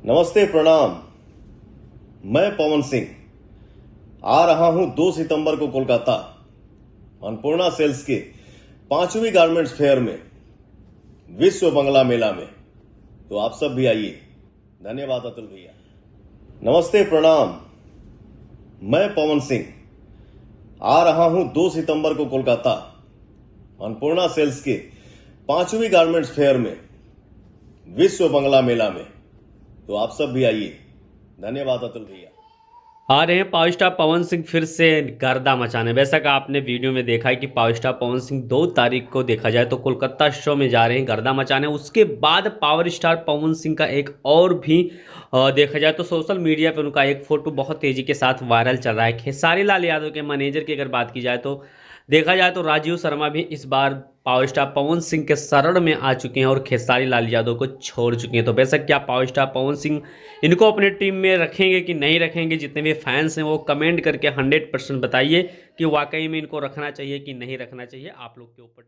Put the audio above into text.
नमस्ते प्रणाम। मैं पवन सिंह आ रहा हूं 2 सितंबर को कोलकाता अन्नपूर्णा सेल्स के 5वीं गारमेंट्स फेयर में, विश्व बंगला मेला में। तो आप सब भी आइए। धन्यवाद अतुल भैया। नमस्ते प्रणाम। मैं पवन सिंह आ रहा हूं 2 सितंबर को कोलकाता अन्नपूर्णा सेल्स के 5वीं गारमेंट्स फेयर में, विश्व बंगला मेला में। तो आप सब भी आइए। धन्यवाद अतुल भैया। आ रहे हैं पावर स्टार पवन सिंह फिर से गर्दा मचाने। वैसा कि आपने वीडियो में देखा है कि पावर स्टार पवन सिंह 2 तारीख को देखा जाए तो कोलकाता शो में जा रहे हैं गर्दा मचाने। उसके बाद पावर स्टार पवन सिंह का एक और भी देखा जाए तो सोशल मीडिया पर उनका एक फोटो बहुत तेजी के साथ वायरल चल रहा है। खेसारी लाल यादव के मैनेजर की अगर बात की जाए तो देखा जाए तो राजीव शर्मा भी इस बार पावर स्टार पवन सिंह के शरण में आ चुके हैं और खेसारी लाल यादव को छोड़ चुके हैं। तो बेशक क्या पावर स्टार पवन सिंह इनको अपनी टीम में रखेंगे कि नहीं रखेंगे, जितने भी फैंस हैं वो कमेंट करके 100% बताइए कि वाकई में इनको रखना चाहिए कि नहीं रखना चाहिए। आप लोग के ऊपर